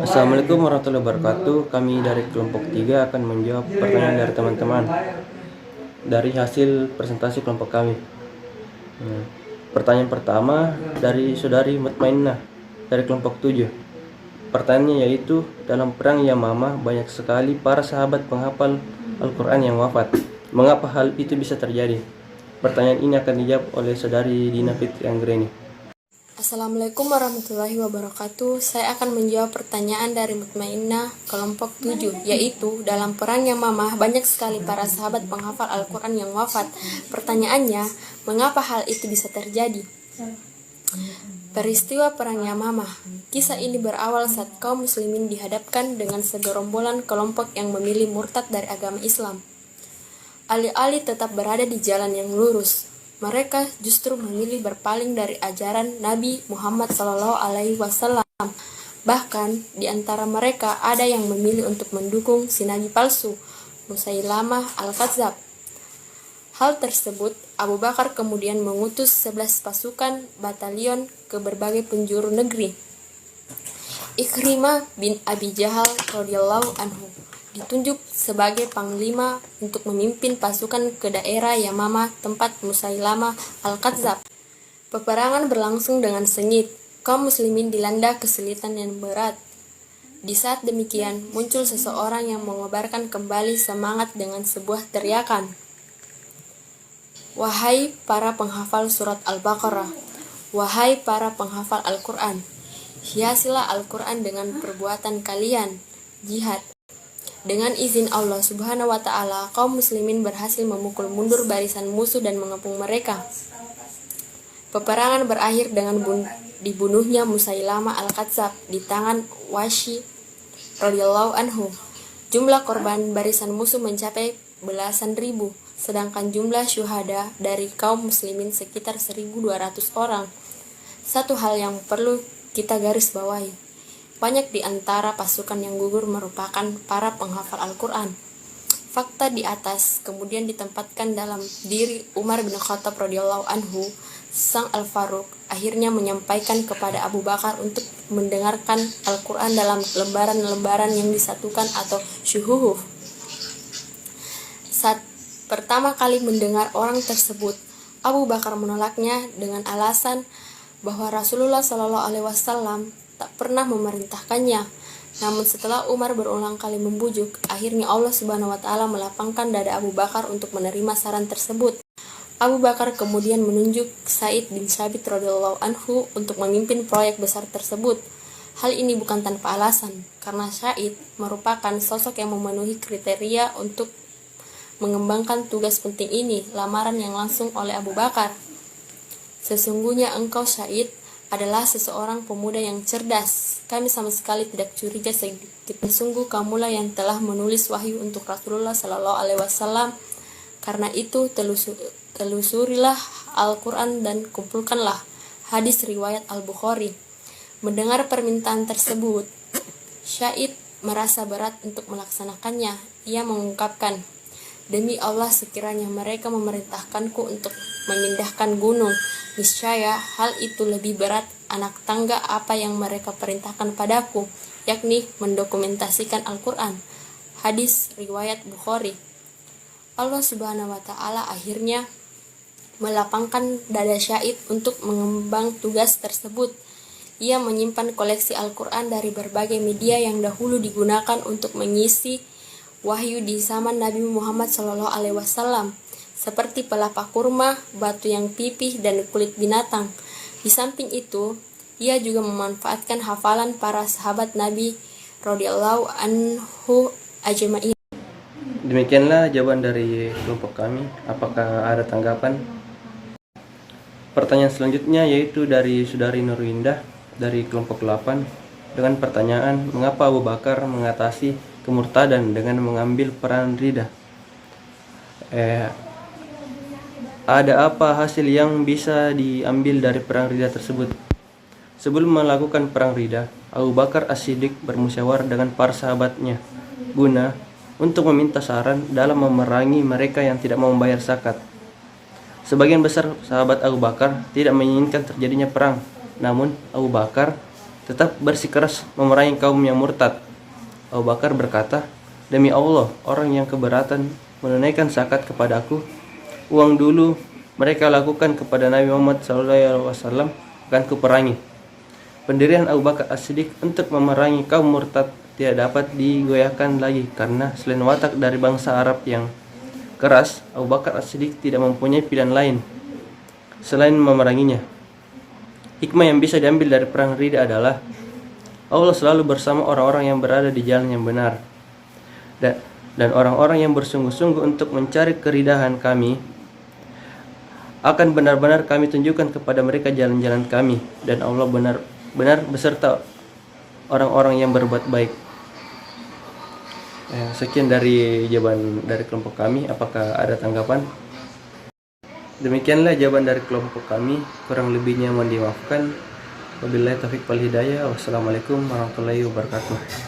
Assalamualaikum warahmatullahi wabarakatuh. Kami dari kelompok 3 akan menjawab pertanyaan dari teman-teman dari hasil presentasi kelompok kami. Pertanyaan pertama dari saudari Mutmainnah dari kelompok 7. Pertanyaannya yaitu, dalam perang Yamamah banyak sekali para sahabat penghafal Al-Quran yang wafat. Mengapa hal itu bisa terjadi? Pertanyaan ini akan dijawab oleh saudari Dina Fitri Anggreni. Assalamualaikum warahmatullahi wabarakatuh. Saya akan menjawab pertanyaan dari Mutmainnah kelompok 7, yaitu dalam perang Yamamah banyak sekali para sahabat penghafal Al-Quran yang wafat. Pertanyaannya, mengapa hal itu bisa terjadi? Peristiwa perang Yamamah. Kisah ini berawal saat kaum muslimin dihadapkan dengan segerombolan kelompok yang memilih murtad dari agama Islam. Alih-alih tetap berada di jalan yang lurus, mereka justru memilih berpaling dari ajaran Nabi Muhammad SAW. Bahkan di antara mereka ada yang memilih untuk mendukung si nabi palsu, Musailamah Al-Kadzab. Hal tersebut, Abu Bakar kemudian mengutus 11 pasukan batalion ke berbagai penjuru negeri. Ikrimah bin Abi Jahal radhiyallahu anhu ditunjuk sebagai panglima untuk memimpin pasukan ke daerah Yamamah tempat Musailamah Al-Kadzab. Peperangan berlangsung dengan sengit. Kaum muslimin dilanda kesulitan yang berat. Di saat demikian, muncul seseorang yang mengobarkan kembali semangat dengan sebuah teriakan. Wahai para penghafal surat Al-Baqarah, wahai para penghafal Al-Quran, hiasilah Al-Quran dengan perbuatan kalian, jihad. Dengan izin Allah Subhanahu wa Ta'ala, kaum muslimin berhasil memukul mundur barisan musuh dan mengepung mereka. Peperangan berakhir dengan dibunuhnya Musailamah Al-Kadzab di tangan Wahsy radhiyallahu anhu. Jumlah korban barisan musuh mencapai belasan ribu, sedangkan jumlah syuhada dari kaum muslimin sekitar 1.200 orang. Satu hal yang perlu kita garis bawahi, banyak di antara pasukan yang gugur merupakan para penghafal Al-Quran. Fakta di atas kemudian ditempatkan dalam diri Umar bin Khattab radhiyallahu anhu. Sang Al-Faruq akhirnya menyampaikan kepada Abu Bakar untuk mendengarkan Al-Quran dalam lembaran-lembaran yang disatukan atau syuhuhuf. Saat pertama kali mendengar orang tersebut, Abu Bakar menolaknya dengan alasan bahwa Rasulullah SAW tak pernah memerintahkannya. Namun setelah Umar berulang kali membujuk, akhirnya Allah Subhanahu wa Ta'ala melapangkan dada Abu Bakar untuk menerima saran tersebut. Abu Bakar kemudian menunjuk Sa'id bin Tsabit radhiyallahu anhu untuk memimpin proyek besar tersebut. Hal ini bukan tanpa alasan, karena Sa'id merupakan sosok yang memenuhi kriteria untuk mengembangkan tugas penting ini, lamaran yang langsung oleh Abu Bakar. Sesungguhnya engkau Sa'id adalah seseorang pemuda yang cerdas. Kami sama sekali tidak curiga sedikit. Sungguh kamulah yang telah menulis wahyu untuk Rasulullah SAW. Karena itu telusurilah Al-Quran dan kumpulkanlah. Hadis riwayat Al-Bukhari. Mendengar permintaan tersebut, Sa'id merasa berat untuk melaksanakannya. Ia mengungkapkan, demi Allah, sekiranya mereka memerintahkanku untuk memindahkan gunung, niscaya hal itu lebih berat anak tangga apa yang mereka perintahkan padaku, yakni mendokumentasikan Al-Quran. Hadis riwayat Bukhari. Allah Subhanahu wa Ta'ala akhirnya melapangkan dada Sa'id untuk mengembang tugas tersebut. Ia menyimpan koleksi Al-Quran dari berbagai media yang dahulu digunakan untuk mengisi wahyu di zaman Nabi Muhammad SAW, seperti pelapa kurma, batu yang pipih, dan kulit binatang. Di samping itu, ia juga memanfaatkan hafalan para sahabat Nabi radhiyallahu anhu ajma'in. Demikianlah jawaban dari kelompok kami. Apakah ada tanggapan? Pertanyaan selanjutnya yaitu dari saudari Nurwindah dari kelompok 8 dengan pertanyaan, mengapa Abu Bakar mengatasi kemurtadan dengan mengambil peran ridha? Ada apa hasil yang bisa diambil dari perang ridha tersebut? Sebelum melakukan perang ridha, Abu Bakar As-Siddiq bermusyawarah dengan para sahabatnya guna untuk meminta saran dalam memerangi mereka yang tidak mau membayar zakat. Sebagian besar sahabat Abu Bakar tidak menginginkan terjadinya perang, namun Abu Bakar tetap bersikeras memerangi kaum yang murtad. Abu Bakar berkata, "Demi Allah, orang yang keberatan menunaikan zakat kepadaku, uang dulu mereka lakukan kepada Nabi Muhammad SAW akan kuperangi." Pendirian Abu Bakar As-Siddiq untuk memerangi kaum murtad tidak dapat digoyahkan lagi karena selain watak dari bangsa Arab yang keras, Abu Bakar As-Siddiq tidak mempunyai pilihan lain selain memeranginya. Hikmah yang bisa diambil dari perang Ridha adalah Allah selalu bersama orang-orang yang berada di jalan yang benar, dan orang-orang yang bersungguh-sungguh untuk mencari keridahan kami akan benar-benar kami tunjukkan kepada mereka jalan-jalan kami, dan Allah benar-benar beserta orang-orang yang berbuat baik. Sekian dari jawaban dari kelompok kami. Apakah ada tanggapan? Demikianlah jawaban dari kelompok kami. Kurang lebihnya mohon dimaafkan. Wabillahi taufiq wal hidayah. Wassalamualaikum warahmatullahi wabarakatuh.